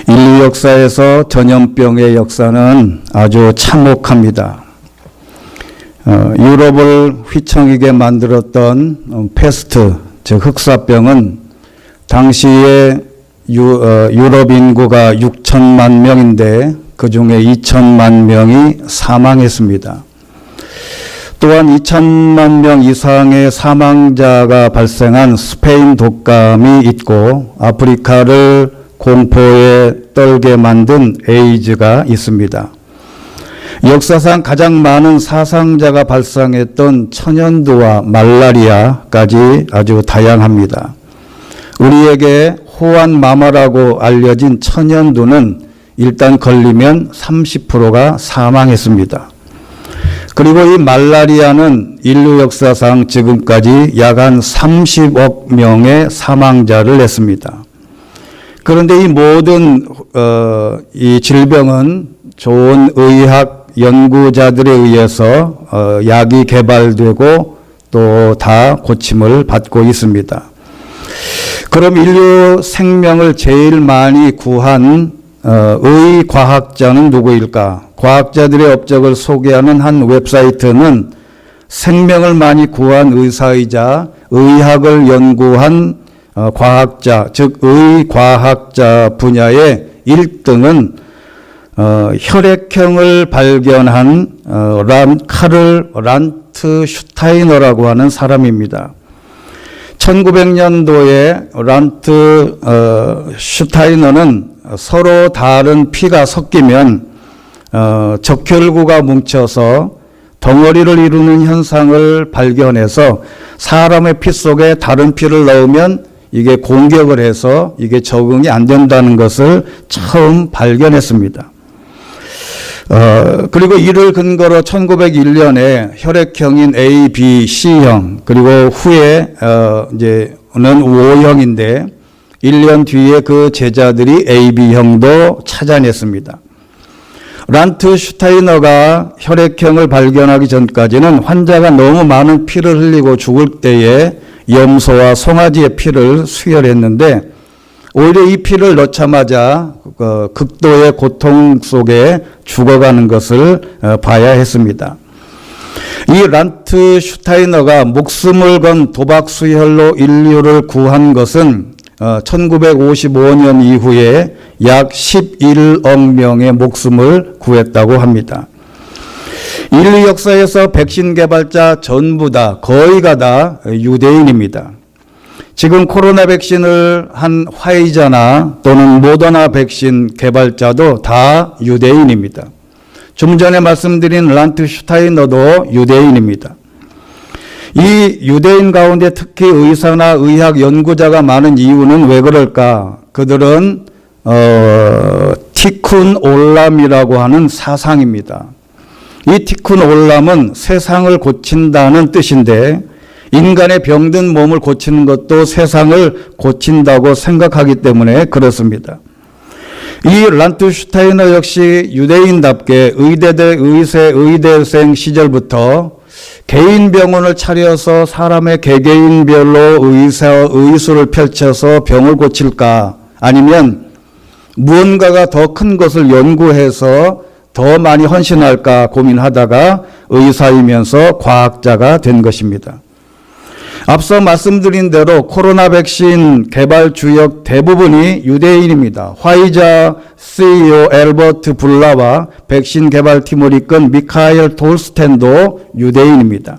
인류 역사에서 전염병의 역사는 아주 참혹합니다. 유럽을 휘청이게 만들었던 패스트, 즉 흑사병은 당시에 유럽 인구가 6천만 명인데 그 중에 2천만 명이 사망했습니다. 또한 2천만 명 이상의 사망자가 발생한 스페인 독감이 있고 아프리카를 공포에 떨게 만든 에이즈가 있습니다. 역사상 가장 많은 사상자가 발생했던 천연두와 말라리아까지 아주 다양합니다. 우리에게 호환마마라고 알려진 천연두는 일단 걸리면 30%가 사망했습니다. 그리고 이 말라리아는 인류 역사상 지금까지 약 한 30억 명의 사망자를 냈습니다. 그런데 이 모든 이 질병은 좋은 의학 연구자들에 의해서 약이 개발되고 또 다 고침을 받고 있습니다. 그럼 인류 생명을 제일 많이 구한 의과학자는 누구일까? 과학자들의 업적을 소개하는 한 웹사이트는 생명을 많이 구한 의사이자 의학을 연구한 과학자, 즉 의과학자 분야의 1등은 혈액형을 발견한 카를 란트 슈타이너라고 하는 사람입니다. 1900년도에 란트 슈타이너는 서로 다른 피가 섞이면 적혈구가 뭉쳐서 덩어리를 이루는 현상을 발견해서 사람의 피 속에 다른 피를 넣으면 이게 공격을 해서 이게 적응이 안 된다는 것을 처음 발견했습니다. 그리고 이를 근거로 1901년에 혈액형인 A, B, C형 그리고 후에 이제는 O형인데 1년 뒤에 그 제자들이 AB형도 찾아냈습니다. 란트 슈타이너가 혈액형을 발견하기 전까지는 환자가 너무 많은 피를 흘리고 죽을 때에 염소와 송아지의 피를 수혈했는데 오히려 이 피를 넣자마자 극도의 고통 속에 죽어가는 것을 봐야 했습니다. 이 란트 슈타이너가 목숨을 건 도박 수혈로 인류를 구한 것은 1955년 이후에 약 11억 명의 목숨을 구했다고 합니다. 인류 역사에서 백신 개발자 전부 다 거의가 다 유대인입니다. 지금 코로나 백신을 한 화이자나 또는 모더나 백신 개발자도 다 유대인입니다. 좀 전에 말씀드린 란트 슈타이너도 유대인입니다. 이 유대인 가운데 특히 의사나 의학 연구자가 많은 이유는 왜 그럴까? 그들은 티쿤 올람이라고 하는 사상입니다. 이 티쿤 올람은 세상을 고친다는 뜻인데 인간의 병든 몸을 고치는 것도 세상을 고친다고 생각하기 때문에 그렇습니다. 이 란트 슈타이너 역시 유대인답게 의대생 시절부터 개인 병원을 차려서 사람의 개개인별로 의술을 펼쳐서 병을 고칠까 아니면 무언가가 더 큰 것을 연구해서 더 많이 헌신할까 고민하다가 의사이면서 과학자가 된 것입니다. 앞서 말씀드린 대로 코로나 백신 개발 주역 대부분이 유대인입니다. 화이자 CEO 앨버트 불라와 백신 개발팀을 이끈 미카엘 돌스텐도 유대인입니다.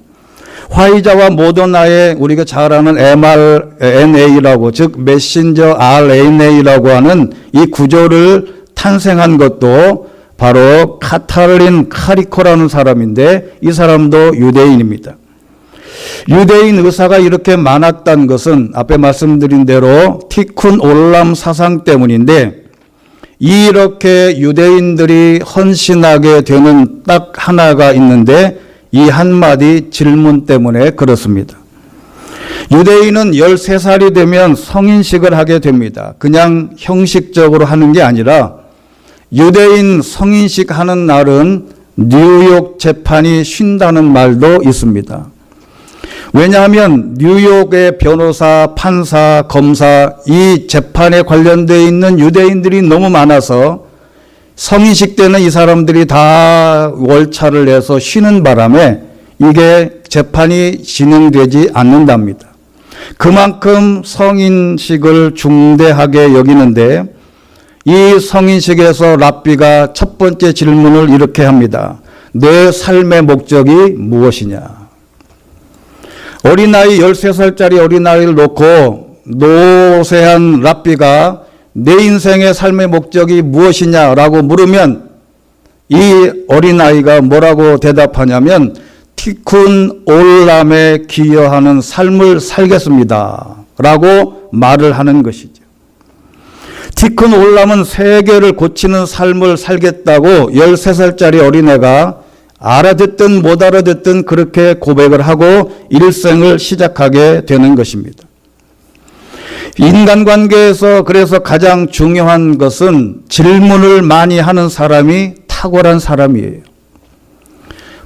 화이자와 모더나의 우리가 잘 아는 mRNA라고 즉 메신저 RNA라고 하는 이 구조를 탄생한 것도 바로 카탈린 카리코라는 사람인데 이 사람도 유대인입니다. 유대인 의사가 이렇게 많았던 것은 앞에 말씀드린 대로 티쿤 올람 사상 때문인데 이렇게 유대인들이 헌신하게 되는 딱 하나가 있는데 이 한마디 질문 때문에 그렇습니다. 유대인은 13살이 되면 성인식을 하게 됩니다. 그냥 형식적으로 하는 게 아니라 유대인 성인식 하는 날은 뉴욕 재판이 쉰다는 말도 있습니다. 왜냐하면 뉴욕의 변호사, 판사, 검사, 이 재판에 관련되어 있는 유대인들이 너무 많아서 성인식 때는 이 사람들이 다 월차를 내서 쉬는 바람에 이게 재판이 진행되지 않는답니다. 그만큼 성인식을 중대하게 여기는데 이 성인식에서 랍비가 첫 번째 질문을 이렇게 합니다. 내 삶의 목적이 무엇이냐? 어린아이 13살짜리 어린아이를 놓고 노쇠한 랍비가 내 인생의 삶의 목적이 무엇이냐라고 물으면 이 어린아이가 뭐라고 대답하냐면 티쿤 올람에 기여하는 삶을 살겠습니다 라고 말을 하는 것이죠. 티쿤 올람은 세계를 고치는 삶을 살겠다고 13살짜리 어린애가 알아듣든 못 알아듣든 그렇게 고백을 하고 일생을 시작하게 되는 것입니다. 인간관계에서 그래서 가장 중요한 것은 질문을 많이 하는 사람이 탁월한 사람이에요.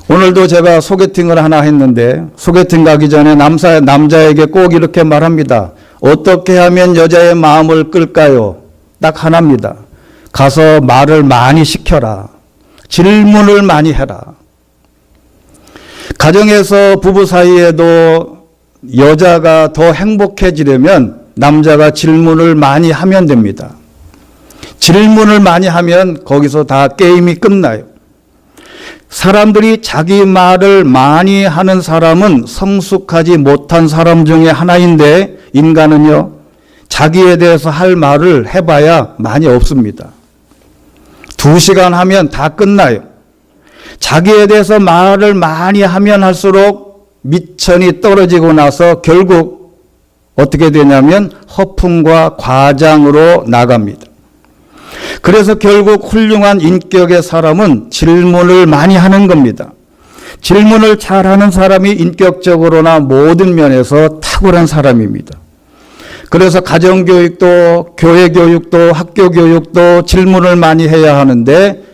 오늘도 제가 소개팅을 하나 했는데 소개팅 가기 전에 남자에게 꼭 이렇게 말합니다. 어떻게 하면 여자의 마음을 끌까요? 딱 하나입니다. 가서 말을 많이 시켜라. 질문을 많이 해라. 가정에서 부부 사이에도 여자가 더 행복해지려면 남자가 질문을 많이 하면 됩니다. 질문을 많이 하면 거기서 다 게임이 끝나요. 사람들이 자기 말을 많이 하는 사람은 성숙하지 못한 사람 중에 하나인데 인간은요, 자기에 대해서 할 말을 해봐야 많이 없습니다. 2시간 하면 다 끝나요. 자기에 대해서 말을 많이 하면 할수록 미천이 떨어지고 나서 결국 어떻게 되냐면 허풍과 과장으로 나갑니다. 그래서 결국 훌륭한 인격의 사람은 질문을 많이 하는 겁니다. 질문을 잘하는 사람이 인격적으로나 모든 면에서 탁월한 사람입니다. 그래서 가정교육도 교회교육도 학교교육도 질문을 많이 해야 하는데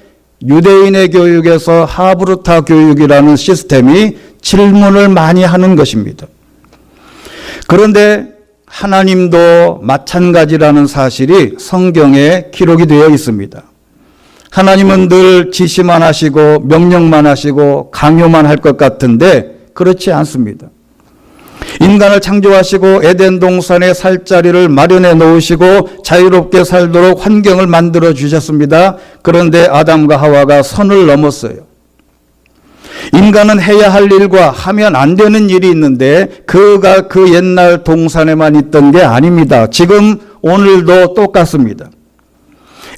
유대인의 교육에서 하브르타 교육이라는 시스템이 질문을 많이 하는 것입니다. 그런데 하나님도 마찬가지라는 사실이 성경에 기록이 되어 있습니다. 하나님은 늘 지시만 하시고 명령만 하시고 강요만 할 것 같은데 그렇지 않습니다. 인간을 창조하시고 에덴 동산에 살 자리를 마련해 놓으시고 자유롭게 살도록 환경을 만들어 주셨습니다. 그런데 아담과 하와가 선을 넘었어요. 인간은 해야 할 일과 하면 안 되는 일이 있는데 그가 그 옛날 동산에만 있던 게 아닙니다. 지금 오늘도 똑같습니다.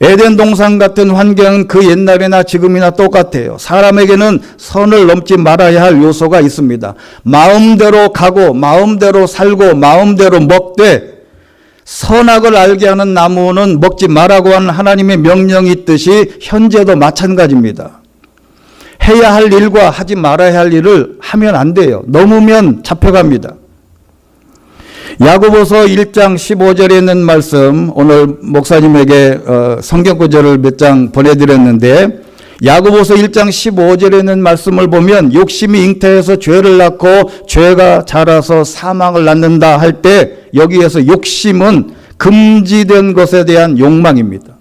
에덴 동산 같은 환경은 그 옛날이나 지금이나 똑같아요. 사람에게는 선을 넘지 말아야 할 요소가 있습니다. 마음대로 가고 마음대로 살고 마음대로 먹되 선악을 알게 하는 나무는 먹지 말라고 하는 하나님의 명령이 있듯이 현재도 마찬가지입니다. 해야 할 일과 하지 말아야 할 일을 하면 안 돼요. 넘으면 잡혀갑니다. 야고보서 1장 15절에 있는 말씀, 오늘 목사님에게 성경 구절을 몇 장 보내드렸는데 야고보서 1장 15절에 있는 말씀을 보면 욕심이 잉태해서 죄를 낳고 죄가 자라서 사망을 낳는다 할 때 여기에서 욕심은 금지된 것에 대한 욕망입니다.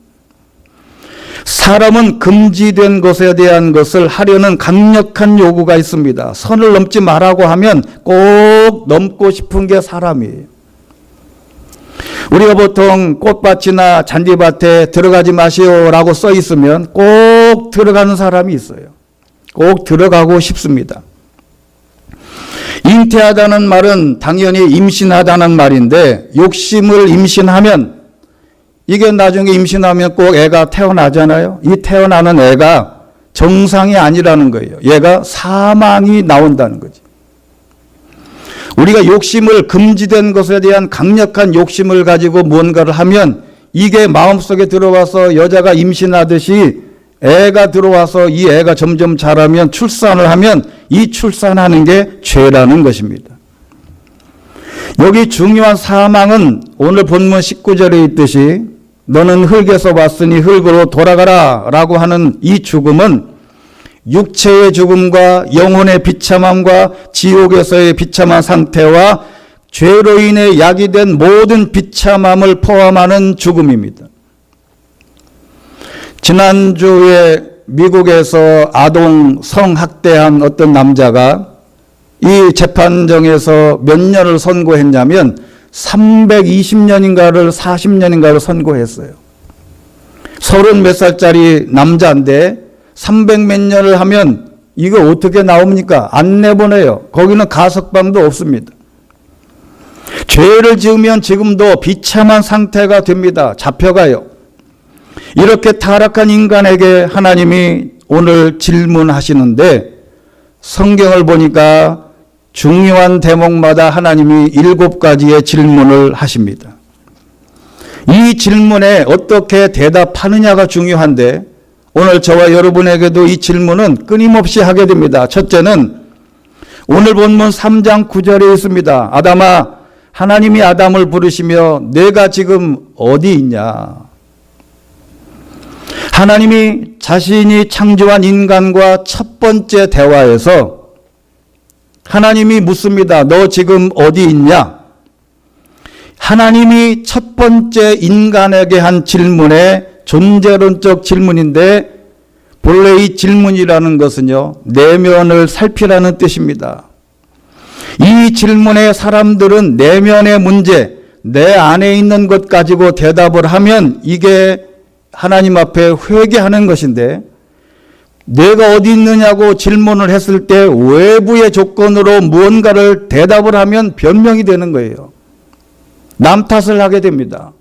사람은 금지된 것에 대한 것을 하려는 강력한 요구가 있습니다. 선을 넘지 말라고 하면 꼭 넘고 싶은 게 사람이에요. 우리가 보통 꽃밭이나 잔디밭에 들어가지 마시오라고 써 있으면 꼭 들어가는 사람이 있어요. 꼭 들어가고 싶습니다. 잉태하다는 말은 당연히 임신하다는 말인데 욕심을 임신하면 이게 나중에 임신하면 꼭 애가 태어나잖아요. 이 태어나는 애가 정상이 아니라는 거예요. 얘가 사망이 나온다는 거지. 우리가 욕심을 금지된 것에 대한 강력한 욕심을 가지고 무언가를 하면 이게 마음속에 들어와서 여자가 임신하듯이 애가 들어와서 이 애가 점점 자라면 출산을 하면 이 출산하는 게 죄라는 것입니다. 여기 중요한 사망은 오늘 본문 19절에 있듯이 너는 흙에서 왔으니 흙으로 돌아가라 라고 하는 이 죽음은 육체의 죽음과 영혼의 비참함과 지옥에서의 비참한 상태와 죄로 인해 야기된 모든 비참함을 포함하는 죽음입니다. 지난주에 미국에서 아동 성학대한 어떤 남자가 이 재판정에서 몇 년을 선고했냐면 320년인가를 40년인가를 선고했어요. 30몇 살짜리 남자인데 300몇 년을 하면 이거 어떻게 나옵니까? 안 내보내요. 거기는 가석방도 없습니다. 죄를 지으면 지금도 비참한 상태가 됩니다. 잡혀가요. 이렇게 타락한 인간에게 하나님이 오늘 질문하시는데 성경을 보니까 중요한 대목마다 하나님이 7가지의 질문을 하십니다. 이 질문에 어떻게 대답하느냐가 중요한데 오늘 저와 여러분에게도 이 질문은 끊임없이 하게 됩니다. 첫째는 오늘 본문 3장 9절에 있습니다. 아담아, 하나님이 아담을 부르시며 내가 지금 어디 있냐? 하나님이 자신이 창조한 인간과 첫 번째 대화에서 하나님이 묻습니다. 너 지금 어디 있냐? 하나님이 첫 번째 인간에게 한 질문의 존재론적 질문인데 본래 이 질문이라는 것은요, 내면을 살피라는 뜻입니다. 이 질문에 사람들은 내면의 문제, 내 안에 있는 것 가지고 대답을 하면 이게 하나님 앞에 회개하는 것인데 내가 어디 있느냐고 질문을 했을 때 외부의 조건으로 무언가를 대답을 하면 변명이 되는 거예요. 남 탓을 하게 됩니다.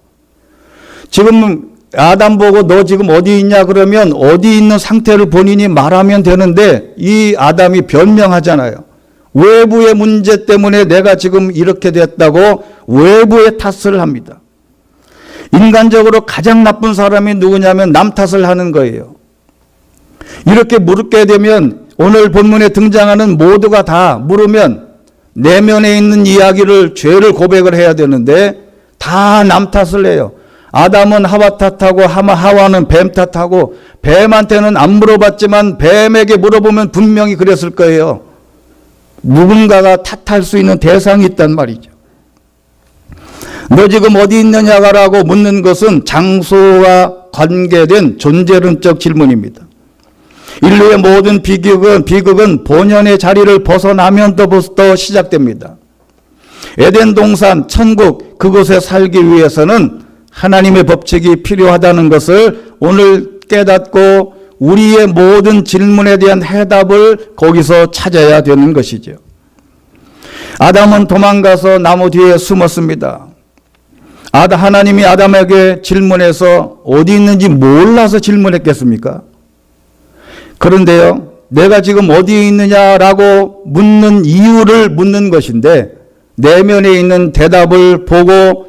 지금 아담 보고 너 지금 어디 있냐 그러면 어디 있는 상태를 본인이 말하면 되는데 이 아담이 변명하잖아요. 외부의 문제 때문에 내가 지금 이렇게 됐다고 외부의 탓을 합니다. 인간적으로 가장 나쁜 사람이 누구냐면 남 탓을 하는 거예요. 이렇게 물게 되면 오늘 본문에 등장하는 모두가 다 물으면 내면에 있는 이야기를 죄를 고백을 해야 되는데 다 남 탓을 해요. 아담은 하와 탓하고 하와는 뱀 탓하고 뱀한테는 안 물어봤지만 뱀에게 물어보면 분명히 그랬을 거예요. 누군가가 탓할 수 있는 대상이 있단 말이죠. 너 지금 어디 있느냐라고 묻는 것은 장소와 관계된 존재론적 질문입니다. 인류의 모든 비극은 본연의 자리를 벗어나면서부터 시작됩니다. 에덴 동산, 천국, 그곳에 살기 위해서는 하나님의 법칙이 필요하다는 것을 오늘 깨닫고 우리의 모든 질문에 대한 해답을 거기서 찾아야 되는 것이죠. 아담은 도망가서 나무 뒤에 숨었습니다. 하나님이 아담에게 질문해서 어디 있는지 몰라서 질문했겠습니까? 그런데요, 내가 지금 어디에 있느냐라고 묻는 이유를 묻는 것인데 내면에 있는 대답을 보고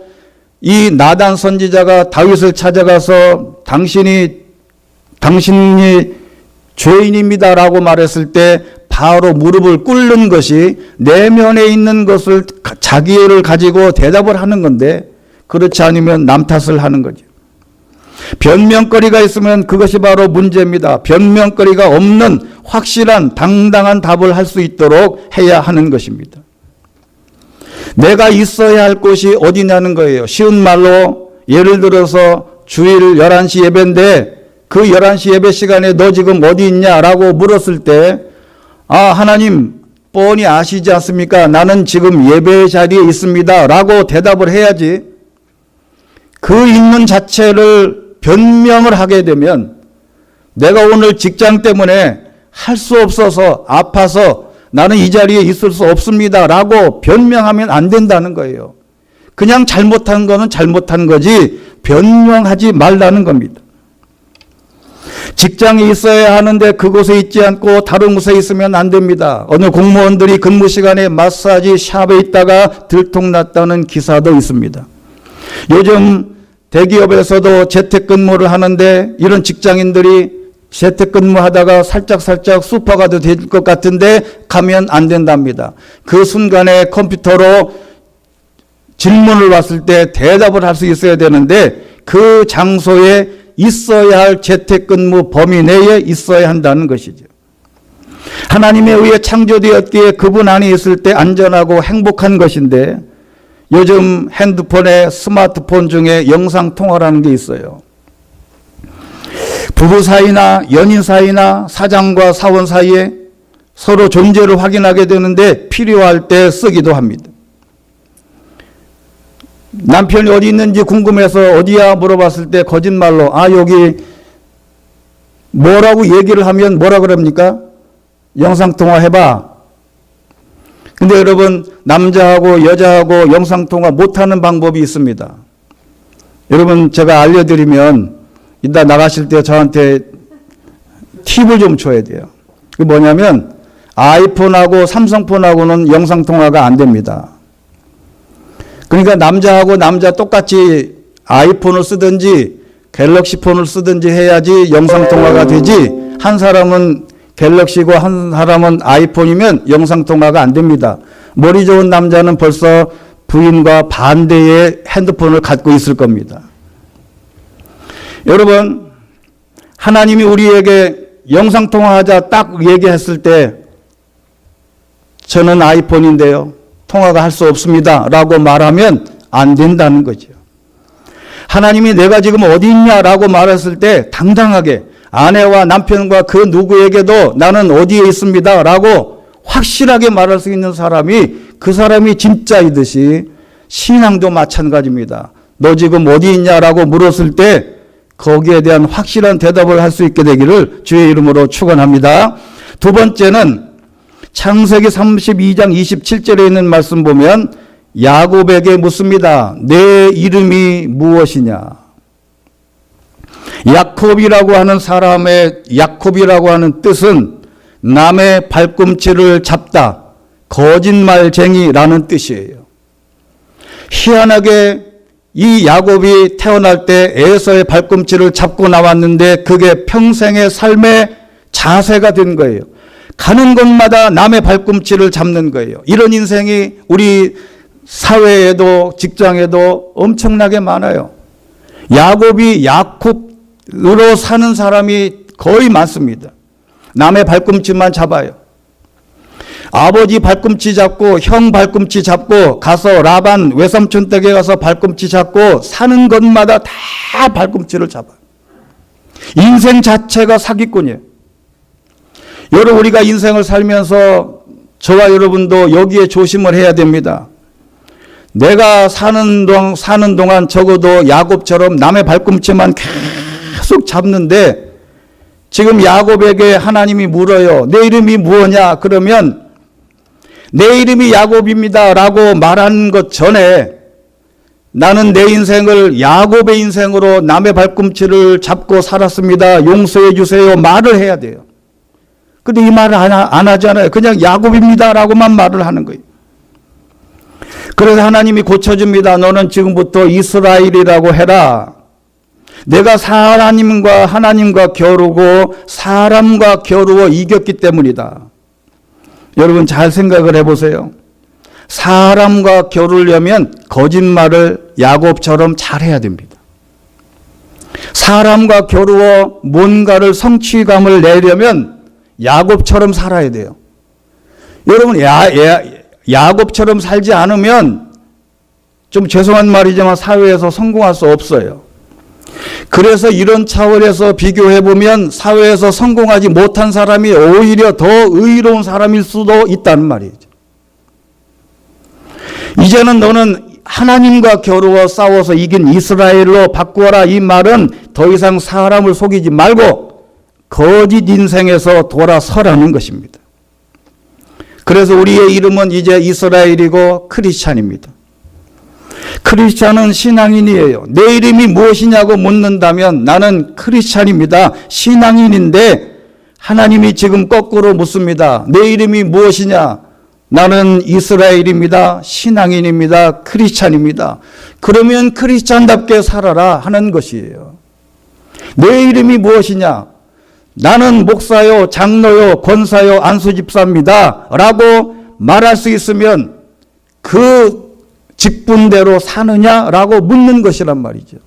이 나단 선지자가 다윗을 찾아가서 당신이 죄인입니다라고 말했을 때 바로 무릎을 꿇는 것이 내면에 있는 것을 자기를 가지고 대답을 하는 건데 그렇지 않으면 남 탓을 하는 거죠. 변명거리가 있으면 그것이 바로 문제입니다. 변명거리가 없는 확실한 당당한 답을 할 수 있도록 해야 하는 것입니다. 내가 있어야 할 곳이 어디냐는 거예요. 쉬운 말로 예를 들어서 주일 11시 예배인데 그 11시 예배 시간에 너 지금 어디 있냐라고 물었을 때 하나님 뻔히 아시지 않습니까? 나는 지금 예배 자리에 있습니다 라고 대답을 해야지 그 있는 자체를 변명을 하게 되면 내가 오늘 직장 때문에 할 수 없어서 아파서 나는 이 자리에 있을 수 없습니다 라고 변명하면 안 된다는 거예요. 그냥 잘못한 거는 잘못한 거지 변명하지 말라는 겁니다. 직장에 있어야 하는데 그곳에 있지 않고 다른 곳에 있으면 안 됩니다. 어느 공무원들이 근무 시간에 마사지 샵에 있다가 들통났다는 기사도 있습니다. 요즘 대기업에서도 재택근무를 하는데 이런 직장인들이 재택근무하다가 살짝 슈퍼가 될 것 같은데 가면 안 된답니다. 그 순간에 컴퓨터로 질문을 왔을 때 대답을 할 수 있어야 되는데 그 장소에 있어야 할 재택근무 범위 내에 있어야 한다는 것이죠. 하나님에 의해 창조되었기에 그분 안에 있을 때 안전하고 행복한 것인데 요즘 핸드폰에 스마트폰 중에 영상통화라는 게 있어요. 부부 사이나 연인 사이나 사장과 사원 사이에 서로 존재를 확인하게 되는데 필요할 때 쓰기도 합니다. 남편이 어디 있는지 궁금해서 어디야 물어봤을 때 거짓말로 여기 뭐라고 얘기를 하면 뭐라 그럽니까? 영상통화 해봐. 근데 여러분, 남자하고 여자하고 영상통화 못하는 방법이 있습니다. 여러분, 제가 알려드리면 이따 나가실 때 저한테 팁을 좀 줘야 돼요. 그게 뭐냐면 아이폰하고 삼성폰하고는 영상통화가 안 됩니다. 그러니까 남자하고 남자 똑같이 아이폰을 쓰든지 갤럭시폰을 쓰든지 해야지 영상통화가 되지, 한 사람은 갤럭시고 한 사람은 아이폰이면 영상통화가 안 됩니다. 머리 좋은 남자는 벌써 부인과 반대의 핸드폰을 갖고 있을 겁니다. 여러분, 하나님이 우리에게 영상통화하자 딱 얘기했을 때 저는 아이폰인데요, 통화가 할 수 없습니다 라고 말하면 안 된다는 거죠. 하나님이 내가 지금 어디 있냐라고 말했을 때 당당하게 아내와 남편과 그 누구에게도 나는 어디에 있습니다 라고 확실하게 말할 수 있는 사람이, 그 사람이 진짜이듯이 신앙도 마찬가지입니다. 너 지금 어디 있냐라고 물었을 때 거기에 대한 확실한 대답을 할 수 있게 되기를 주의 이름으로 축원합니다. 두 번째는 창세기 32장 27절에 있는 말씀 보면 야곱에게 묻습니다. 내 이름이 무엇이냐? 야콥이라고 하는 사람의 야콥이라고 하는 뜻은 남의 발꿈치를 잡다, 거짓말쟁이라는 뜻이에요. 희한하게 이 야곱이 태어날 때 에서의 발꿈치를 잡고 나왔는데 그게 평생의 삶의 자세가 된 거예요. 가는 곳마다 남의 발꿈치를 잡는 거예요. 이런 인생이 우리 사회에도 직장에도 엄청나게 많아요. 야곱이 야콥으로 사는 사람이 거의 많습니다. 남의 발꿈치만 잡아요. 아버지 발꿈치 잡고 형 발꿈치 잡고 가서 라반 외삼촌 댁에 가서 발꿈치 잡고 사는 것마다 다 발꿈치를 잡아요. 인생 자체가 사기꾼이에요. 여러분, 우리가 인생을 살면서 저와 여러분도 여기에 조심을 해야 됩니다. 내가 사는 동안 적어도 야곱처럼 남의 발꿈치만 계속 잡는데, 지금 야곱에게 하나님이 물어요. 내 이름이 무엇냐? 그러면 내 이름이 야곱입니다 라고 말하는 것 전에 나는 내 인생을 야곱의 인생으로 남의 발꿈치를 잡고 살았습니다, 용서해 주세요 말을 해야 돼요. 근데 이 말을 안 하잖아요. 그냥 야곱입니다 라고만 말을 하는 거예요. 그래서 하나님이 고쳐줍니다. 너는 지금부터 이스라엘이라고 해라. 내가 하나님과 겨루고 사람과 겨루어 이겼기 때문이다. 여러분, 잘 생각을 해보세요. 사람과 겨루려면 거짓말을 야곱처럼 잘해야 됩니다. 사람과 겨루어 뭔가를 성취감을 내려면 야곱처럼 살아야 돼요. 여러분, 야곱처럼 살지 않으면 좀 죄송한 말이지만 사회에서 성공할 수 없어요. 그래서 이런 차원에서 비교해보면 사회에서 성공하지 못한 사람이 오히려 더 의로운 사람일 수도 있다는 말이죠. 이제는 너는 하나님과 겨루어 싸워서 이긴 이스라엘로 바꾸어라. 이 말은 더 이상 사람을 속이지 말고 거짓 인생에서 돌아서라는 것입니다. 그래서 우리의 이름은 이제 이스라엘이고 크리스찬입니다. 크리스찬은 신앙인이에요. 내 이름이 무엇이냐고 묻는다면 나는 크리스찬입니다, 신앙인인데, 하나님이 지금 거꾸로 묻습니다. 내 이름이 무엇이냐? 나는 이스라엘입니다, 신앙인입니다, 크리스찬입니다. 그러면 크리스찬답게 살아라 하는 것이에요. 내 이름이 무엇이냐? 나는 목사요, 장로요, 권사요, 안수집사입니다 라고 말할 수 있으면 그 직분대로 사느냐라고 묻는 것이란 말이죠.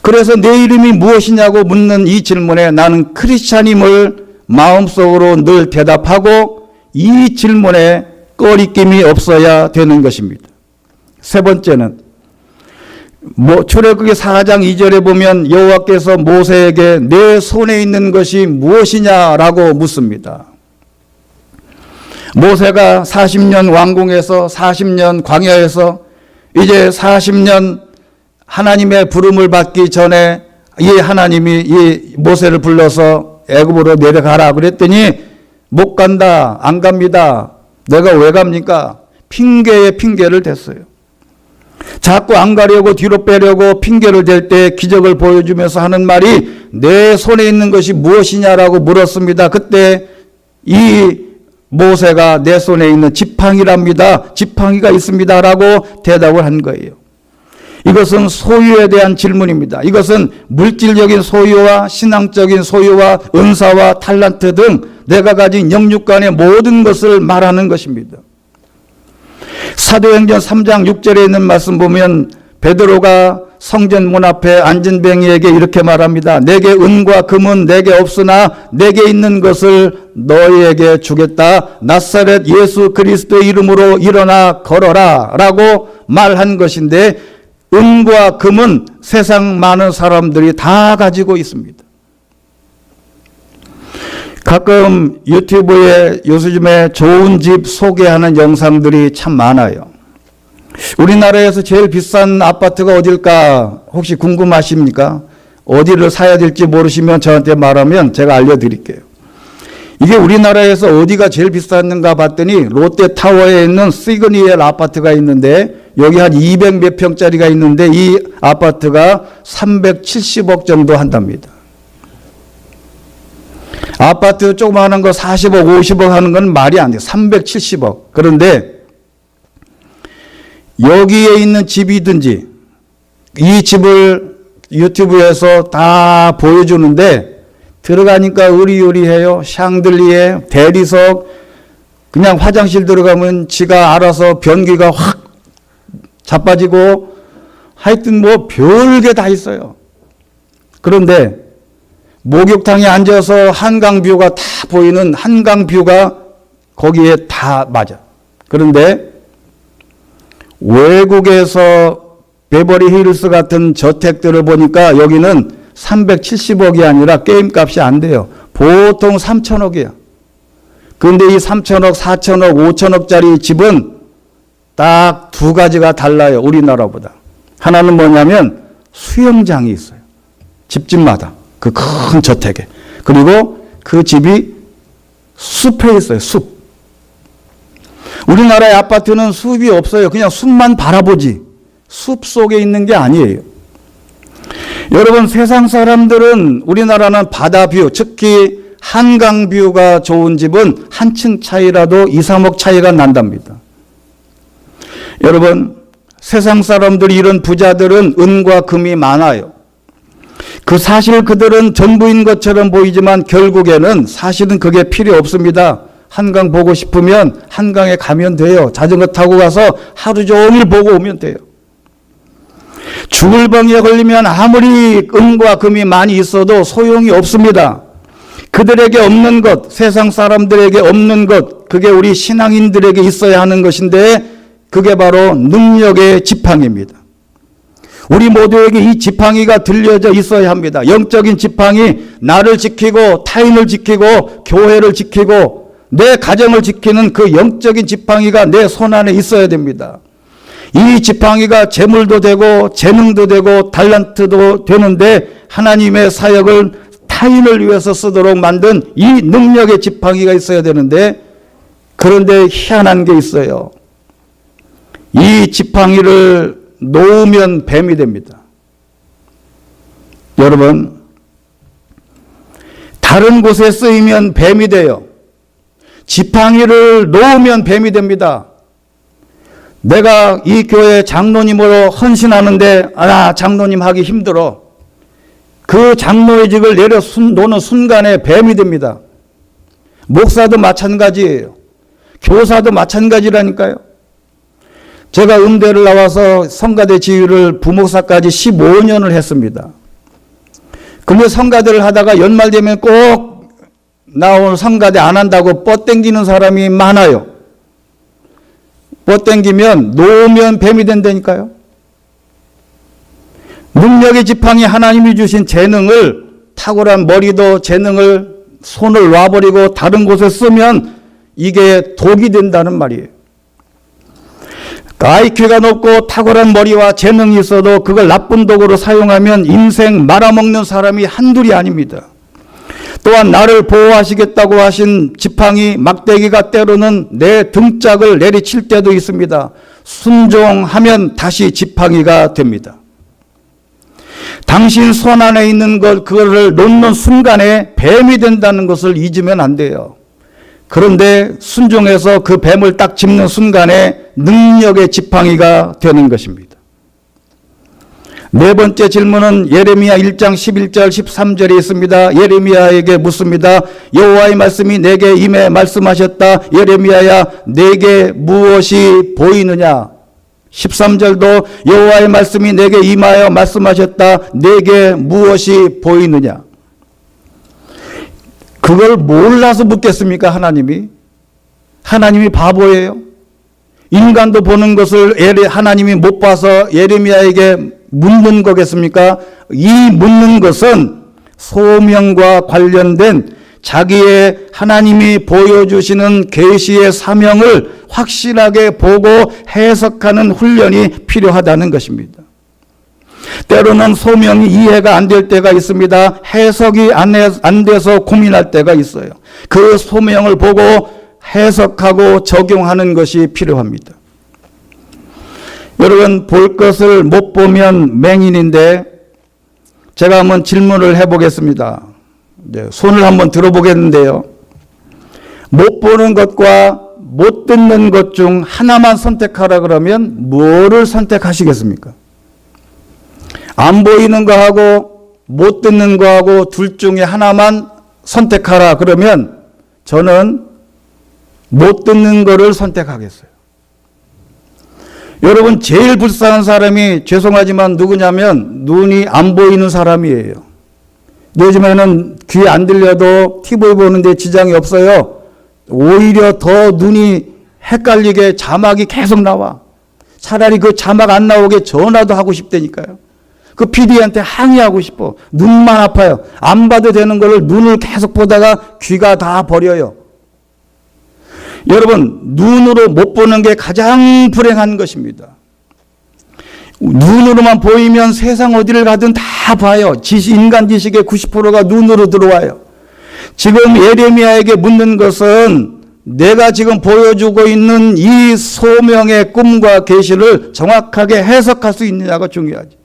그래서 내 이름이 무엇이냐고 묻는 이 질문에 나는 크리스찬임을 마음속으로 늘 대답하고 이 질문에 꺼리낌이 없어야 되는 것입니다. 세 번째는 출애굽기 4장 2절에 보면 여호와께서 모세에게 내 손에 있는 것이 무엇이냐라고 묻습니다. 모세가 40년 왕궁에서 40년 광야에서 이제 40년 하나님의 부름을 받기 전에 이 하나님이 이 모세를 불러서 애굽으로 내려가라 그랬더니 못 간다, 안 갑니다. 내가 왜 갑니까? 핑계에 핑계를 댔어요. 자꾸 안 가려고 뒤로 빼려고 핑계를 댈 때 기적을 보여주면서 하는 말이 내 손에 있는 것이 무엇이냐라고 물었습니다. 그때 이 모세가 내 손에 있는 지팡이랍니다. 지팡이가 있습니다라고 대답을 한 거예요. 이것은 소유에 대한 질문입니다. 이것은 물질적인 소유와 신앙적인 소유와 은사와 탤런트 등 내가 가진 영육간의 모든 것을 말하는 것입니다. 사도행전 3장 6절에 있는 말씀 보면 베드로가 성전 문 앞에 앉은 뱅이에게 이렇게 말합니다. 내게 은과 금은 내게 없으나 내게 있는 것을 너희에게 주겠다. 나사렛 예수 그리스도의 이름으로 일어나 걸어라 라고 말한 것인데 은과 금은 세상 많은 사람들이 다 가지고 있습니다. 가끔 유튜브에 요즘에 좋은 집 소개하는 영상들이 참 많아요. 우리나라에서 제일 비싼 아파트가 어딜까 혹시 궁금하십니까? 어디를 사야 될지 모르시면 저한테 말하면 제가 알려드릴게요. 이게 우리나라에서 어디가 제일 비쌌는가 봤더니 롯데타워에 있는 시그니엘 아파트가 있는데 여기 한 200 몇 평짜리가 있는데 이 아파트가 370억 정도 한답니다. 아파트 조그마한 거 40억, 50억 하는 건 말이 안 돼요. 370억. 그런데 여기에 있는 집이든지 이 집을 유튜브에서 다 보여주는데 들어가니까 의리의리해요. 샹들리에, 대리석, 그냥 화장실 들어가면 지가 알아서 변기가 확 자빠지고 하여튼 뭐 별게 다 있어요. 그런데 목욕탕에 앉아서 한강뷰가 다 보이는 한강뷰가 거기에 다 맞아. 그런데 외국에서 베버리 힐스 같은 저택들을 보니까 여기는 370억이 아니라 게임값이 안 돼요. 보통 3천억이야. 그런데 이 3천억, 4천억, 5천억짜리 집은 딱 두 가지가 달라요. 우리나라보다. 하나는 뭐냐면 수영장이 있어요. 집집마다. 그 큰 저택에. 그리고 그 집이 숲에 있어요. 숲. 우리나라의 아파트는 숲이 없어요. 그냥 숲만 바라보지. 숲 속에 있는 게 아니에요. 여러분, 세상 사람들은 우리나라는 바다뷰, 특히 한강뷰가 좋은 집은 한 층 차이라도 2, 3억 차이가 난답니다. 여러분, 세상 사람들이 이런 부자들은 은과 금이 많아요. 그 사실 그들은 전부인 것처럼 보이지만 결국에는 사실은 그게 필요 없습니다. 한강 보고 싶으면 한강에 가면 돼요. 자전거 타고 가서 하루 종일 보고 오면 돼요. 죽을 병에 걸리면 아무리 은과 금이 많이 있어도 소용이 없습니다. 그들에게 없는 것, 세상 사람들에게 없는 것, 그게 우리 신앙인들에게 있어야 하는 것인데 그게 바로 능력의 지팡이입니다. 우리 모두에게 이 지팡이가 들려져 있어야 합니다. 영적인 지팡이, 나를 지키고 타인을 지키고 교회를 지키고 내 가정을 지키는 그 영적인 지팡이가 내 손 안에 있어야 됩니다. 이 지팡이가 재물도 되고 재능도 되고 탤런트도 되는데 하나님의 사역을 타인을 위해서 쓰도록 만든 이 능력의 지팡이가 있어야 되는데 그런데 희한한 게 있어요. 이 지팡이를 놓으면 뱀이 됩니다. 여러분, 다른 곳에 쓰이면 뱀이 돼요. 지팡이를 놓으면 뱀이 됩니다. 내가 이 교회 장로님으로 헌신하는데 장로님 하기 힘들어. 그 장로의 직을 내려놓는 순간에 뱀이 됩니다. 목사도 마찬가지예요. 교사도 마찬가지라니까요. 제가 음대를 나와서 성가대 지휘를 부목사까지 15년을 했습니다. 근데 성가대를 하다가 연말 되면 꼭 나 오늘 성가대 안 한다고 뻗땡기는 사람이 많아요. 뻗땡기면 놓으면 뱀이 된다니까요. 능력의 지팡이 하나님이 주신 재능을, 탁월한 머리도 재능을 손을 놔버리고 다른 곳에 쓰면 이게 독이 된다는 말이에요. IQ가 높고 탁월한 머리와 재능이 있어도 그걸 나쁜 도구로 사용하면 인생 말아먹는 사람이 한둘이 아닙니다. 또한 나를 보호하시겠다고 하신 지팡이, 막대기가 때로는 내 등짝을 내리칠 때도 있습니다. 순종하면 다시 지팡이가 됩니다. 당신 손 안에 있는 것, 그거를 놓는 순간에 뱀이 된다는 것을 잊으면 안 돼요. 그런데 순종해서 그 뱀을 딱 짚는 순간에 능력의 지팡이가 되는 것입니다. 네 번째 질문은 예레미야 1장 11절 13절에 있습니다. 예레미야에게 묻습니다. 여호와의 말씀이 내게 임해 말씀하셨다. 예레미야야, 내게 무엇이 보이느냐? 13절도 여호와의 말씀이 내게 임하여 말씀하셨다. 내게 무엇이 보이느냐? 그걸 몰라서 묻겠습니까? 하나님이 바보예요? 인간도 보는 것을 하나님이 못 봐서 예레미야에게 묻는 거겠습니까? 이 묻는 것은 소명과 관련된 자기의 하나님이 보여주시는 계시의 사명을 확실하게 보고 해석하는 훈련이 필요하다는 것입니다. 때로는 소명이 이해가 안 될 때가 있습니다. 해석이 안 돼서 고민할 때가 있어요. 그 소명을 보고 해석하고 적용하는 것이 필요합니다. 여러분, 볼 것을 못 보면 맹인인데 제가 한번 질문을 해보겠습니다. 손을 한번 들어보겠는데요. 못 보는 것과 못 듣는 것 중 하나만 선택하라 그러면 뭐를 선택하시겠습니까? 안 보이는 거하고 못 듣는 거하고 둘 중에 하나만 선택하라 그러면 저는 못 듣는 거를 선택하겠어요. 여러분, 제일 불쌍한 사람이 죄송하지만 누구냐면 눈이 안 보이는 사람이에요. 요즘에는 귀 안 들려도 TV 보는데 지장이 없어요. 오히려 더 눈이 헷갈리게 자막이 계속 나와. 차라리 그 자막 안 나오게 전화도 하고 싶다니까요. 그 PD한테 항의하고 싶어. 눈만 아파요. 안 봐도 되는 거를 눈을 계속 보다가 귀가 다 버려요. 여러분, 눈으로 못 보는 게 가장 불행한 것입니다. 눈으로만 보이면 세상 어디를 가든 다 봐요. 인간 지식의 90%가 눈으로 들어와요. 지금 예레미야에게 묻는 것은 내가 지금 보여주고 있는 이 소명의 꿈과 계시를 정확하게 해석할 수 있느냐가 중요하지.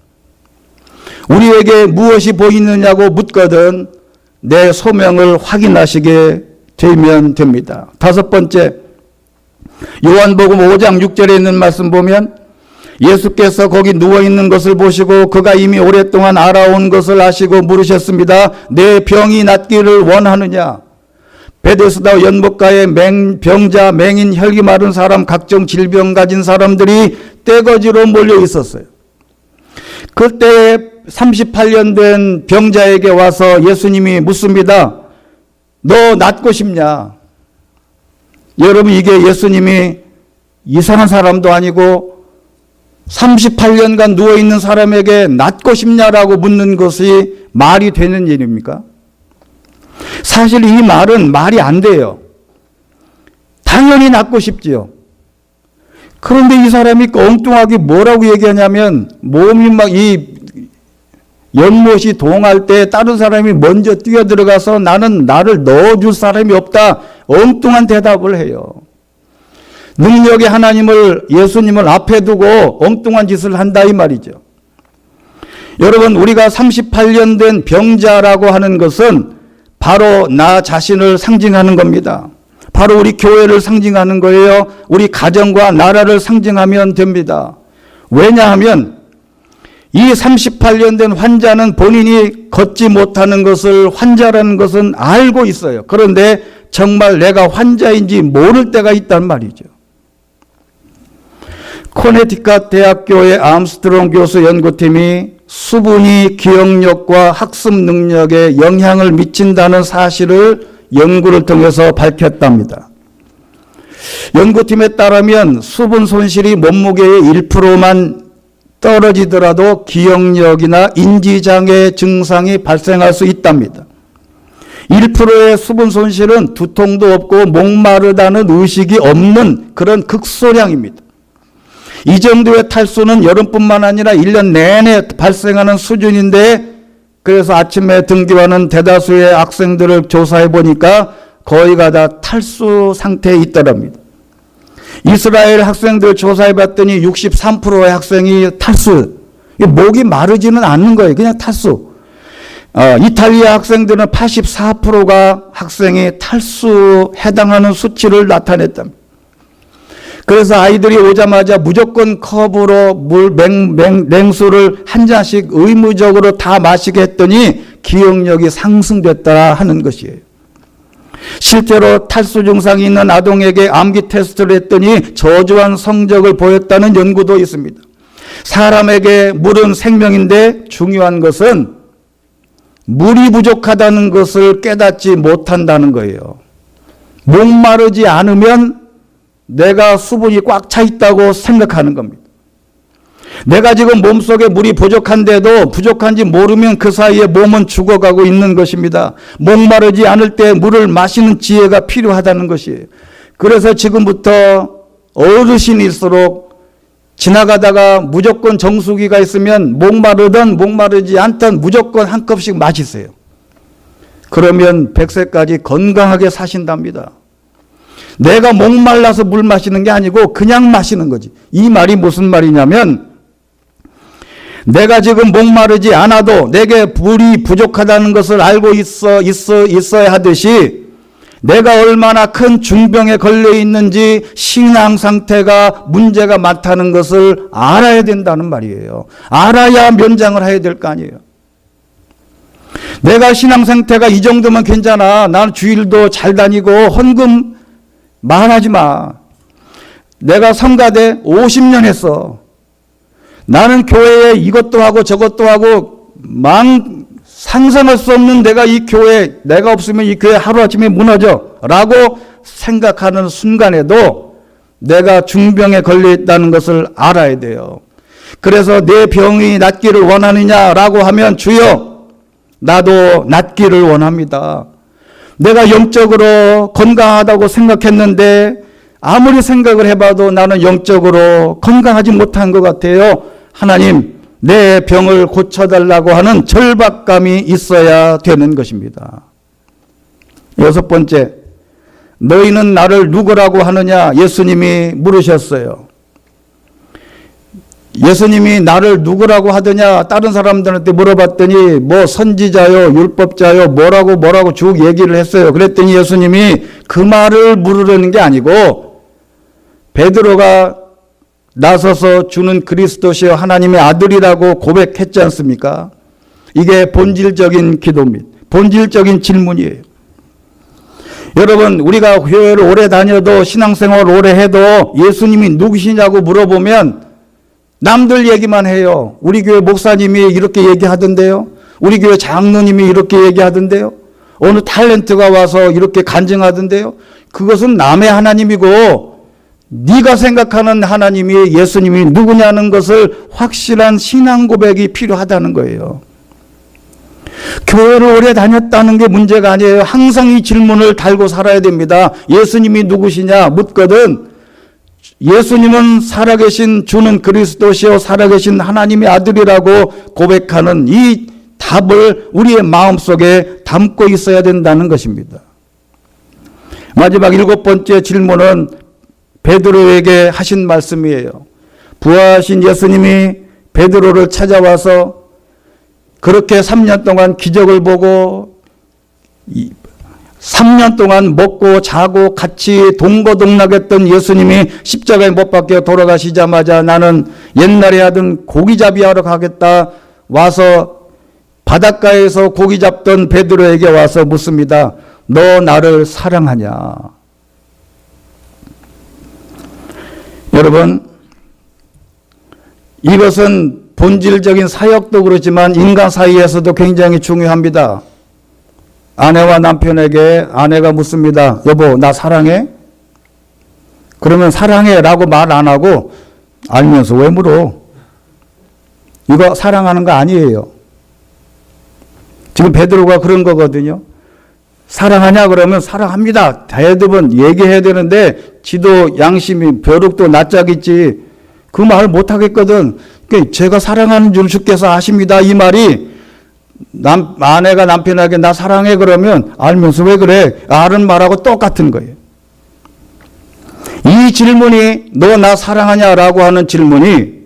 우리에게 무엇이 보이느냐고 묻거든 내 소명을 확인하시게 되면 됩니다. 다섯 번째, 요한복음 5장 6절에 있는 말씀 보면 예수께서 거기 누워있는 것을 보시고 그가 이미 오랫동안 알아온 것을 아시고 물으셨습니다. 내 병이 낫기를 원하느냐? 베데스다 연못가에 병자, 맹인, 혈기 마른 사람, 각종 질병 가진 사람들이 떼거지로 몰려 있었어요. 그때 38년 된 병자에게 와서 예수님이 묻습니다. 너 낫고 싶냐? 여러분, 이게 예수님이 이상한 사람도 아니고 38년간 누워있는 사람에게 낫고 싶냐라고 묻는 것이 말이 되는 일입니까? 사실 이 말은 말이 안 돼요. 당연히 낫고 싶지요. 그런데 이 사람이 엉뚱하게 뭐라고 얘기하냐면 몸이 막 이 연못이 동할 때 다른 사람이 먼저 뛰어들어가서 나는 나를 넣어줄 사람이 없다. 엉뚱한 대답을 해요. 능력의 하나님을, 예수님을 앞에 두고 엉뚱한 짓을 한다 이 말이죠. 여러분, 우리가 38년 된 병자라고 하는 것은 바로 나 자신을 상징하는 겁니다. 바로 우리 교회를 상징하는 거예요. 우리 가정과 나라를 상징하면 됩니다. 왜냐하면 이 38년 된 환자는 본인이 걷지 못하는 것을, 환자라는 것은 알고 있어요. 그런데 정말 내가 환자인지 모를 때가 있단 말이죠. 코네티컷 대학교의 암스트롱 교수 연구팀이 수분이 기억력과 학습 능력에 영향을 미친다는 사실을 연구를 통해서 밝혔답니다. 연구팀에 따르면 수분 손실이 몸무게의 1%만 떨어지더라도 기억력이나 인지장애 증상이 발생할 수 있답니다. 1%의 수분 손실은 두통도 없고 목마르다는 의식이 없는 그런 극소량입니다. 이 정도의 탈수는 여름뿐만 아니라 1년 내내 발생하는 수준인데, 그래서 아침에 등교하는 대다수의 학생들을 조사해 보니까 거의가 다 탈수 상태에 있더랍니다. 이스라엘 학생들 조사해 봤더니 63%의 학생이 탈수, 목이 마르지는 않는 거예요. 그냥 탈수. 이탈리아 학생들은 84%가 학생이 탈수 해당하는 수치를 나타냈답니다. 그래서 아이들이 오자마자 무조건 컵으로 냉수를 한 잔씩 의무적으로 다 마시게 했더니 기억력이 상승됐다 하는 것이에요. 실제로 탈수 증상이 있는 아동에게 암기 테스트를 했더니 저조한 성적을 보였다는 연구도 있습니다. 사람에게 물은 생명인데 중요한 것은 물이 부족하다는 것을 깨닫지 못한다는 거예요. 목마르지 않으면 내가 수분이 꽉 차 있다고 생각하는 겁니다. 내가 지금 몸속에 물이 부족한데도 부족한지 모르면 그 사이에 몸은 죽어가고 있는 것입니다. 목마르지 않을 때 물을 마시는 지혜가 필요하다는 것이에요. 그래서 지금부터 어르신일수록 지나가다가 무조건 정수기가 있으면 목마르든 목마르지 않든 무조건 한 컵씩 마시세요. 그러면 100세까지 건강하게 사신답니다. 내가 목말라서 물 마시는 게 아니고 그냥 마시는 거지. 이 말이 무슨 말이냐면, 내가 지금 목마르지 않아도 내게 물이 부족하다는 것을 알고 있어야 하듯이, 내가 얼마나 큰 중병에 걸려 있는지 신앙 상태가 문제가 많다는 것을 알아야 된다는 말이에요. 알아야 면장을 해야 될 거 아니에요. 내가 신앙 상태가 이 정도면 괜찮아. 나는 주일도 잘 다니고 헌금 말하지 마. 내가 성가대 50년 했어. 나는 교회에 이것도 하고 저것도 하고 상상할 수 없는 내가 이 교회, 내가 없으면 이 교회 하루아침에 무너져 라고 생각하는 순간에도 내가 중병에 걸려 있다는 것을 알아야 돼요. 그래서 내 병이 낫기를 원하느냐라고 하면, 주여 나도 낫기를 원합니다. 내가 영적으로 건강하다고 생각했는데 아무리 생각을 해봐도 나는 영적으로 건강하지 못한 것 같아요. 하나님, 내 병을 고쳐달라고 하는 절박감이 있어야 되는 것입니다. 6번째, 너희는 나를 누구라고 하느냐? 예수님이 물으셨어요. 예수님이 나를 누구라고 하더냐? 다른 사람들한테 물어봤더니 뭐 선지자요, 율법자요, 뭐라고 쭉 얘기를 했어요. 그랬더니 예수님이 그 말을 물으려는 게 아니고, 베드로가 나서서 주는 그리스도시요 하나님의 아들이라고 고백했지 않습니까? 이게 본질적인 기도입니다. 본질적인 질문이에요. 여러분, 우리가 교회를 오래 다녀도 신앙생활을 오래 해도 예수님이 누구시냐고 물어보면 남들 얘기만 해요. 우리 교회 목사님이 이렇게 얘기하던데요. 우리 교회 장로님이 이렇게 얘기하던데요. 어느 탤런트가 와서 이렇게 간증하던데요. 그것은 남의 하나님이고, 네가 생각하는 하나님이 예수님이 누구냐는 것을 확실한 신앙 고백이 필요하다는 거예요. 교회를 오래 다녔다는 게 문제가 아니에요. 항상 이 질문을 달고 살아야 됩니다. 예수님이 누구시냐 묻거든 예수님은 살아계신 주는 그리스도시요 살아계신 하나님의 아들이라고 고백하는 이 답을 우리의 마음속에 담고 있어야 된다는 것입니다. 마지막 7번째 질문은 베드로에게 하신 말씀이에요. 부활하신 예수님이 베드로를 찾아와서 그렇게 3년 동안 기적을 보고 3년 동안 먹고 자고 같이 동거동락했던 예수님이 십자가에 못 박혀 돌아가시자마자 나는 옛날에 하던 고기잡이 하러 가겠다 와서 바닷가에서 고기 잡던 베드로에게 와서 묻습니다. 너 나를 사랑하냐? 여러분, 이것은 본질적인 사역도 그렇지만 인간 사이에서도 굉장히 중요합니다. 아내와 남편에게 아내가 묻습니다. 여보, 나 사랑해? 그러면 사랑해 라고 말 안 하고 알면서 왜 물어? 이거 사랑하는 거 아니에요. 지금 베드로가 그런 거거든요. 사랑하냐 그러면 사랑합니다. 대부분 얘기해야 되는데 지도 양심이 벼룩도 낯짝 있지 그 말을 못 하겠거든. 그러니까 제가 사랑하는 줄 주께서 아십니다. 이 말이 아내가 남편에게 나 사랑해 그러면 알면서 왜 그래? 아는 말하고 똑같은 거예요. 이 질문이 너 나 사랑하냐라고 하는 질문이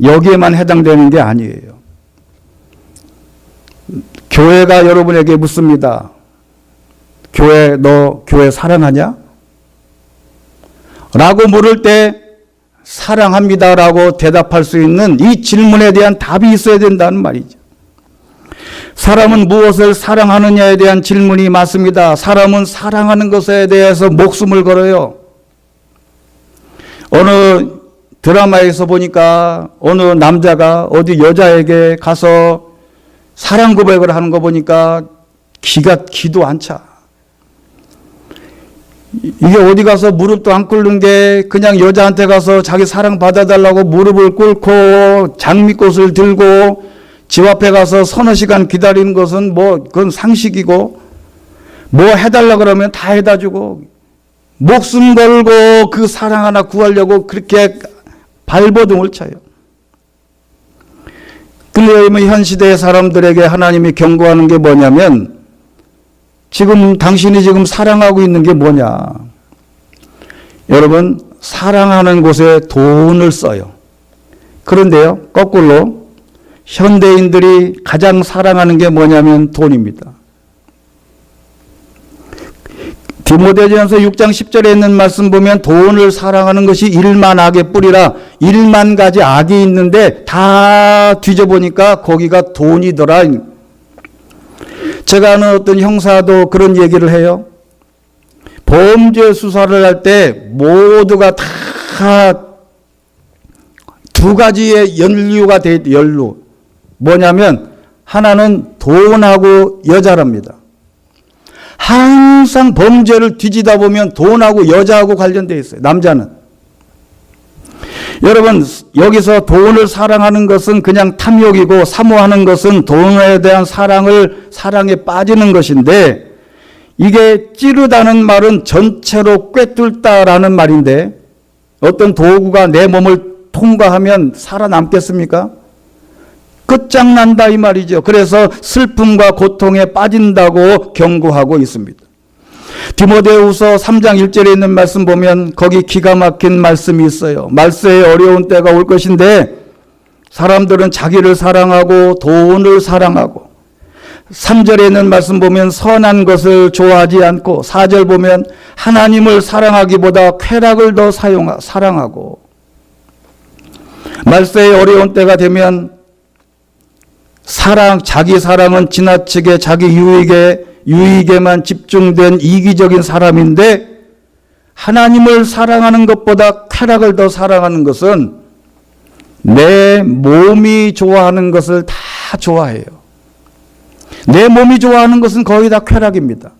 여기에만 해당되는 게 아니에요. 교회가 여러분에게 묻습니다. 교회, 너 교회 사랑하냐? 라고 물을 때 사랑합니다 라고 대답할 수 있는 이 질문에 대한 답이 있어야 된다는 말이죠. 사람은 무엇을 사랑하느냐에 대한 질문이 맞습니다. 사람은 사랑하는 것에 대해서 목숨을 걸어요. 어느 드라마에서 보니까 어느 남자가 어디 여자에게 가서 사랑 고백을 하는 거 보니까 기도 안 차. 이게 어디 가서 무릎도 안 꿇는 게 그냥 여자한테 가서 자기 사랑 받아달라고 무릎을 꿇고 장미꽃을 들고 집 앞에 가서 서너 시간 기다리는 것은 뭐 그건 상식이고 뭐 해달라 그러면 다 해다 주고 목숨 걸고 그 사랑 하나 구하려고 그렇게 발버둥을 쳐요. 그러면 현 시대의 사람들에게 하나님이 경고하는 게 뭐냐면 지금 당신이 지금 사랑하고 있는 게 뭐냐. 여러분 사랑하는 곳에 돈을 써요. 그런데요 거꾸로 현대인들이 가장 사랑하는 게 뭐냐면 돈입니다. 디모데전서 6장 10절에 있는 말씀 보면 돈을 사랑하는 것이 일만 악의 뿌리라. 일만 가지 악이 있는데 다 뒤져보니까 거기가 돈이더라. 제가 아는 어떤 형사도 그런 얘기를 해요. 범죄 수사를 할 때 모두가 다 두 가지의 연루가 돼 있다. 연루. 뭐냐면 하나는 돈하고 여자랍니다. 항상 범죄를 뒤지다 보면 돈하고 여자하고 관련되어 있어요. 남자는. 여러분 여기서 돈을 사랑하는 것은 그냥 탐욕이고 사모하는 것은 돈에 대한 사랑에 빠지는 것인데 이게 찌르다는 말은 전체로 꿰뚫다라는 말인데 어떤 도구가 내 몸을 통과하면 살아남겠습니까? 끝장난다 이 말이죠. 그래서 슬픔과 고통에 빠진다고 경고하고 있습니다. 디모데후서 3장 1절에 있는 말씀 보면 거기 기가 막힌 말씀이 있어요. 말세에 어려운 때가 올 것인데 사람들은 자기를 사랑하고 돈을 사랑하고 3절에 있는 말씀 보면 선한 것을 좋아하지 않고 4절 보면 하나님을 사랑하기보다 쾌락을 더 사랑하고 말세에 어려운 때가 되면 자기 사랑은 지나치게 자기 유익에만 집중된 이기적인 사람인데 하나님을 사랑하는 것보다 쾌락을 더 사랑하는 것은 내 몸이 좋아하는 것을 다 좋아해요. 내 몸이 좋아하는 것은 거의 다 쾌락입니다.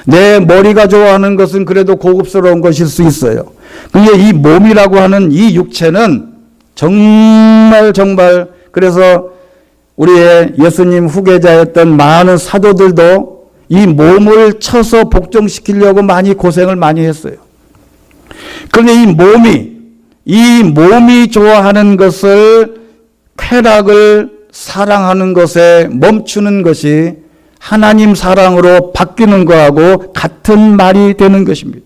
내 머리가 좋아하는 것은 그래도 고급스러운 것일 수 있어요. 근데 이 몸이라고 하는 이 육체는 정말 그래서 우리의 예수님 후계자였던 많은 사도들도 이 몸을 쳐서 복종시키려고 많이 고생을 많이 했어요. 그런데 이 몸이 좋아하는 것을 쾌락을 사랑하는 것에 멈추는 것이 하나님 사랑으로 바뀌는 것하고 같은 말이 되는 것입니다.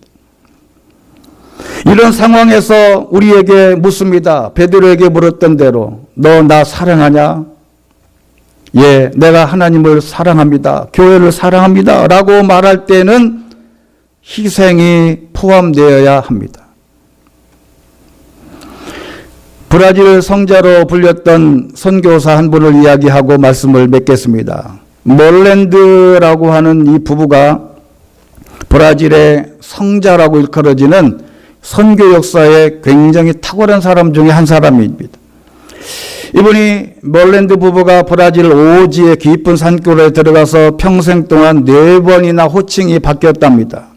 이런 상황에서 우리에게 묻습니다. 베드로에게 물었던 대로 너 나 사랑하냐? 예, 내가 하나님을 사랑합니다. 교회를 사랑합니다. 라고 말할 때는 희생이 포함되어야 합니다. 브라질 성자로 불렸던 선교사 한 분을 이야기하고 말씀을 맺겠습니다. 몰랜드라고 하는 이 부부가 브라질의 성자라고 일컬어지는 선교 역사에 굉장히 탁월한 사람 중에 한 사람입니다. 이분이 몰랜드 부부가 브라질 오지의 깊은 산골에 들어가서 평생 동안 4번이나 호칭이 바뀌었답니다.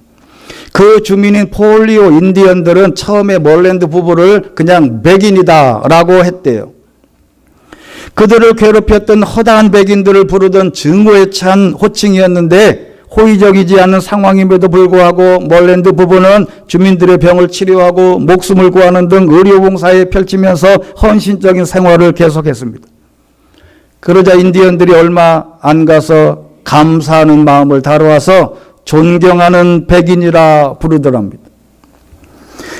그 주민인 폴리오 인디언들은 처음에 몰랜드 부부를 그냥 백인이다라고 했대요. 그들을 괴롭혔던 허다한 백인들을 부르던 증오에 찬 호칭이었는데 호의적이지 않은 상황임에도 불구하고 몰랜드 부부는 주민들의 병을 치료하고 목숨을 구하는 등 의료봉사에 펼치면서 헌신적인 생활을 계속했습니다. 그러자 인디언들이 얼마 안 가서 감사하는 마음을 다뤄와서 존경하는 백인이라 부르더랍니다.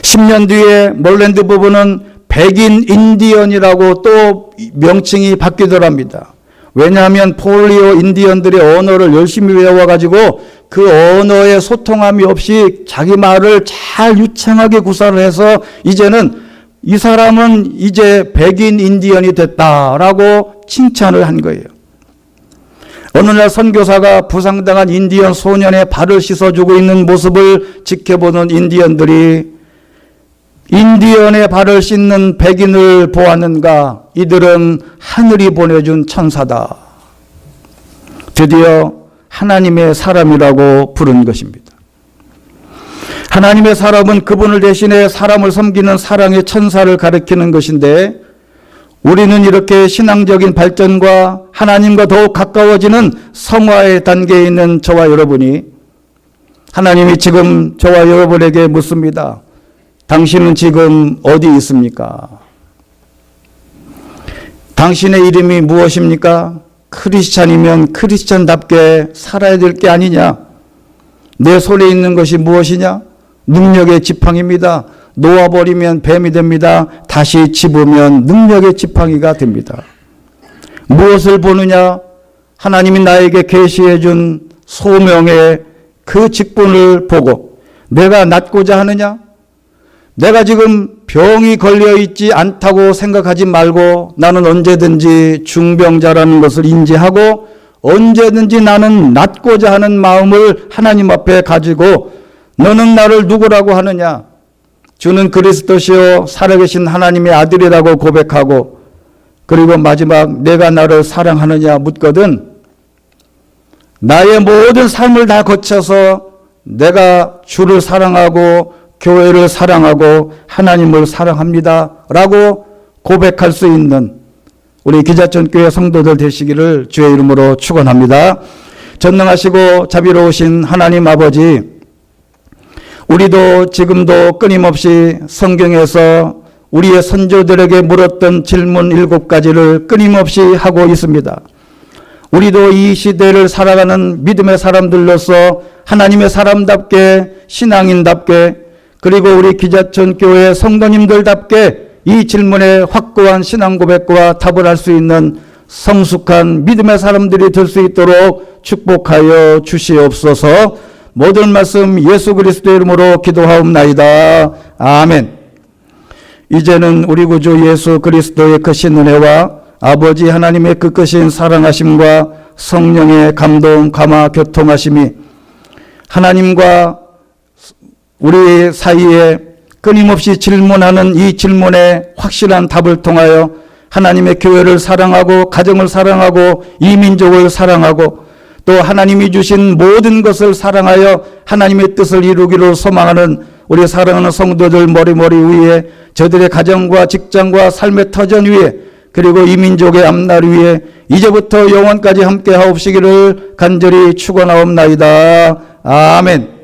10년 뒤에 몰랜드 부부는 백인 인디언이라고 또 명칭이 바뀌더랍니다. 왜냐하면 폴리오 인디언들의 언어를 열심히 외워가지고 그 언어에 소통함이 없이 자기 말을 잘 유창하게 구사를 해서 이제는 이 사람은 이제 백인 인디언이 됐다라고 칭찬을 한 거예요. 어느 날 선교사가 부상당한 인디언 소년의 발을 씻어주고 있는 모습을 지켜보는 인디언들이 인디언의 발을 씻는 백인을 보았는가? 이들은 하늘이 보내준 천사다. 드디어 하나님의 사람이라고 부른 것입니다. 하나님의 사람은 그분을 대신해 사람을 섬기는 사랑의 천사를 가리키는 것인데 우리는 이렇게 신앙적인 발전과 하나님과 더욱 가까워지는 성화의 단계에 있는 저와 여러분이 하나님이 지금 저와 여러분에게 묻습니다. 당신은 지금 어디 있습니까? 당신의 이름이 무엇입니까? 크리스찬이면 크리스찬답게 살아야 될 게 아니냐? 내 손에 있는 것이 무엇이냐? 능력의 지팡이입니다. 놓아버리면 뱀이 됩니다. 다시 집으면 능력의 지팡이가 됩니다. 무엇을 보느냐? 하나님이 나에게 계시해 준 소명의 그 직분을 보고 내가 낫고자 하느냐? 내가 지금 병이 걸려있지 않다고 생각하지 말고 나는 언제든지 중병자라는 것을 인지하고 언제든지 나는 낫고자 하는 마음을 하나님 앞에 가지고 너는 나를 누구라고 하느냐? 주는 그리스도시요 살아계신 하나님의 아들이라고 고백하고 그리고 마지막 내가 나를 사랑하느냐 묻거든 나의 모든 삶을 다 거쳐서 내가 주를 사랑하고 교회를 사랑하고 하나님을 사랑합니다 라고 고백할 수 있는 우리 기자촌 교회 성도들 되시기를 주의 이름으로 축원합니다. 전능하시고 자비로우신 하나님 아버지, 우리도 지금도 끊임없이 성경에서 우리의 선조들에게 물었던 질문 7가지를 끊임없이 하고 있습니다. 우리도 이 시대를 살아가는 믿음의 사람들로서 하나님의 사람답게 신앙인답게 그리고 우리 기자촌 교회 성도님들답게 이 질문에 확고한 신앙 고백과 답을 할 수 있는 성숙한 믿음의 사람들이 될 수 있도록 축복하여 주시옵소서. 모든 말씀 예수 그리스도의 이름으로 기도하옵나이다. 아멘. 이제는 우리 구주 예수 그리스도의 크신 은혜와 아버지 하나님의 그 크신 사랑하심과 성령의 감동 감화 교통하심이 하나님과 우리 사이에 끊임없이 질문하는 이 질문에 확실한 답을 통하여 하나님의 교회를 사랑하고 가정을 사랑하고 이 민족을 사랑하고 또 하나님이 주신 모든 것을 사랑하여 하나님의 뜻을 이루기를 소망하는 우리 사랑하는 성도들 머리머리 위에 저들의 가정과 직장과 삶의 터전 위에 그리고 이 민족의 앞날 위에 이제부터 영원까지 함께 하옵시기를 간절히 축원하옵나이다. 아멘.